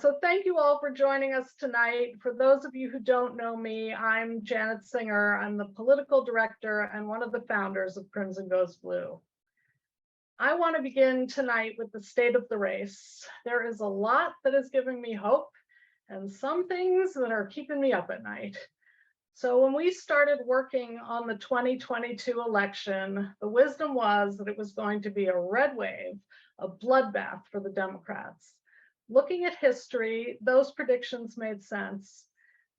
So thank you all for joining us tonight. For those of you who don't know me, I'm Janet Singer. I'm the political director and one of the founders of Crimson Goes Blue. I want to begin tonight with the state of the race. There is a lot that is giving me hope and some things that are keeping me up at night. So when we started working on the 2022 election, the wisdom was that it was going to be a red wave, a bloodbath for the Democrats. Looking at history, those predictions made sense.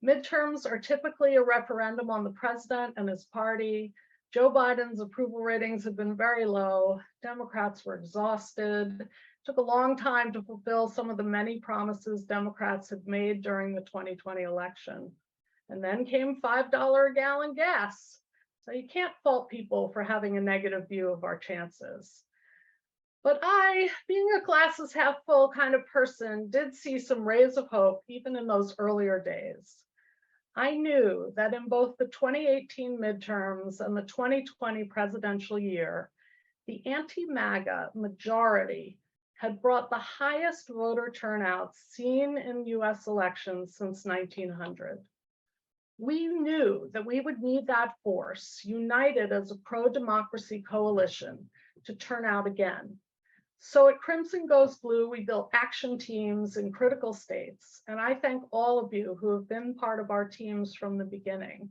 Midterms are typically a referendum on the president and his party. Joe Biden's approval ratings have been very low. Democrats were exhausted. It took a long time to fulfill some of the many promises Democrats had made during the 2020 election. And then came $5 a gallon gas. So you can't fault people for having a negative view of our chances. But I, being a glasses half full kind of person, did see some rays of hope even in those earlier days. I knew that in both the 2018 midterms and the 2020 presidential year, the anti-MAGA majority had brought the highest voter turnout seen in US elections since 1900. We knew that we would need that force, united as a pro-democracy coalition, to turn out again. So at Crimson Goes Blue, we built action teams in critical states, and I thank all of you who have been part of our teams from the beginning.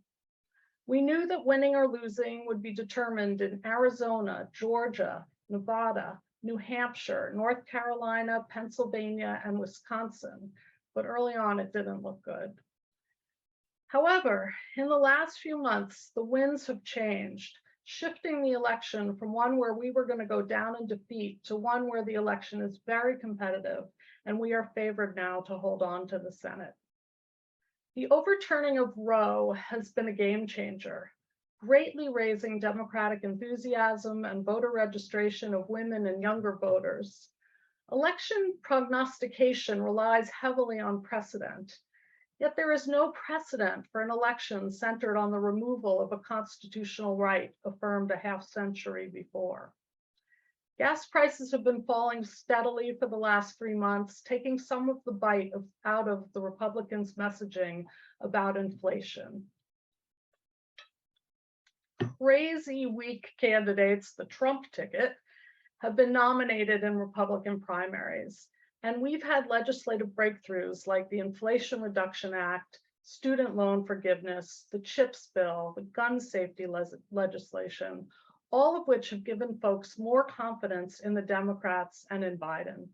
We knew that winning or losing would be determined in Arizona, Georgia, Nevada, New Hampshire, North Carolina, Pennsylvania, and Wisconsin, but early on it didn't look good. However, in the last few months, the winds have changed, shifting the election from one where we were going to go down in defeat to one where the election is very competitive, and we are favored now to hold on to the Senate. The overturning of Roe has been a game changer, greatly raising Democratic enthusiasm and voter registration of women and younger voters. Election prognostication relies heavily on precedent. Yet there is no precedent for an election centered on the removal of a constitutional right affirmed a half century before. Gas prices have been falling steadily for the last 3 months, taking some of the bite out of the Republicans' messaging about inflation. Crazy weak candidates, the Trump ticket, have been nominated in Republican primaries. And we've had legislative breakthroughs like the Inflation Reduction Act, student loan forgiveness, the CHIPS bill, the gun safety legislation, all of which have given folks more confidence in the Democrats and in Biden.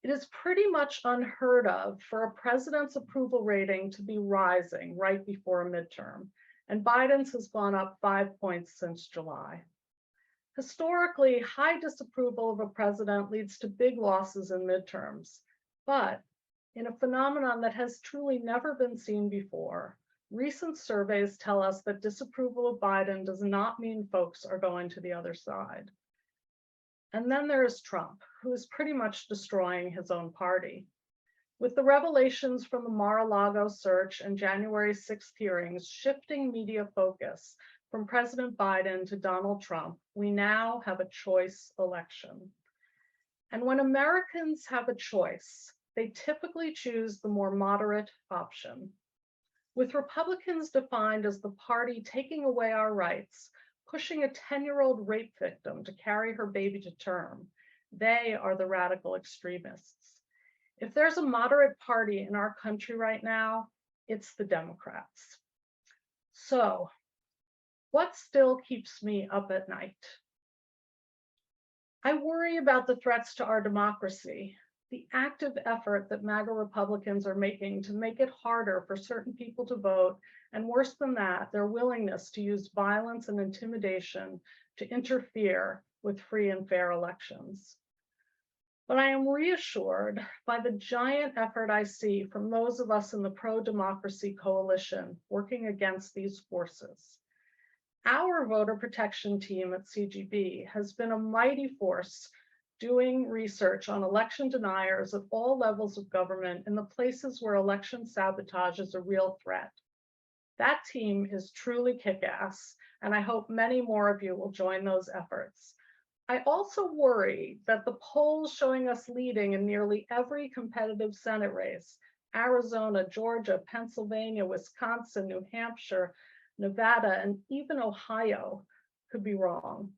It is pretty much unheard of for a president's approval rating to be rising right before a midterm, and Biden's has gone up 5 points since July. Historically, high disapproval of a president leads to big losses in midterms. But in a phenomenon that has truly never been seen before, recent surveys tell us that disapproval of Biden does not mean folks are going to the other side. And then there is Trump, who is pretty much destroying his own party. With the revelations from the Mar-a-Lago search and January 6th hearings shifting media focus from President Biden to Donald Trump, we now have a choice election. And when Americans have a choice, they typically choose the more moderate option. With Republicans defined as the party taking away our rights, pushing a 10-year-old rape victim to carry her baby to term, they are the radical extremists. If there's a moderate party in our country right now, it's the Democrats. So, what still keeps me up at night? I worry about the threats to our democracy, the active effort that MAGA Republicans are making to make it harder for certain people to vote, and worse than that, their willingness to use violence and intimidation to interfere with free and fair elections. But I am reassured by the giant effort I see from those of us in the pro-democracy coalition working against these forces. Our voter protection team at CGB has been a mighty force doing research on election deniers at all levels of government in the places where election sabotage is a real threat. That team is truly kick-ass, and I hope many more of you will join those efforts. I also worry that the polls showing us leading in nearly every competitive Senate race, Arizona, Georgia, Pennsylvania, Wisconsin, New Hampshire, Nevada, and even Ohio, could be wrong.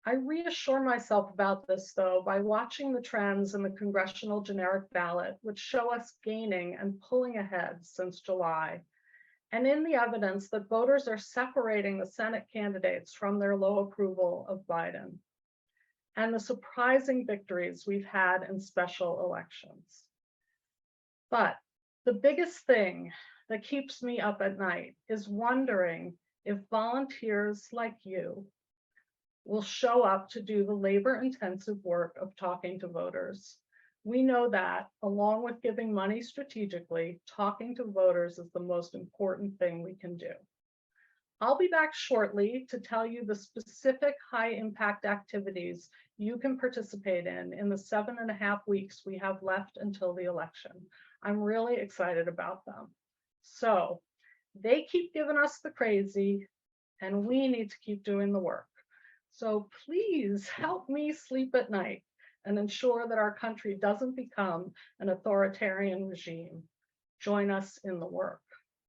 I reassure myself about this, though, by watching the trends in the congressional generic ballot, which show us gaining and pulling ahead since July, and in the evidence that voters are separating the Senate candidates from their low approval of Biden, and the surprising victories we've had in special elections. But the biggest thing that keeps me up at night is wondering if volunteers like you will show up to do the labor-intensive work of talking to voters. We know that, along with giving money strategically, talking to voters is the most important thing we can do. I'll be back shortly to tell you the specific high-impact activities you can participate in the 7.5 weeks we have left until the election. I'm really excited about them. So they keep giving us the crazy, and we need to keep doing the work. So please help me sleep at night and ensure that our country doesn't become an authoritarian regime. Join us in the work.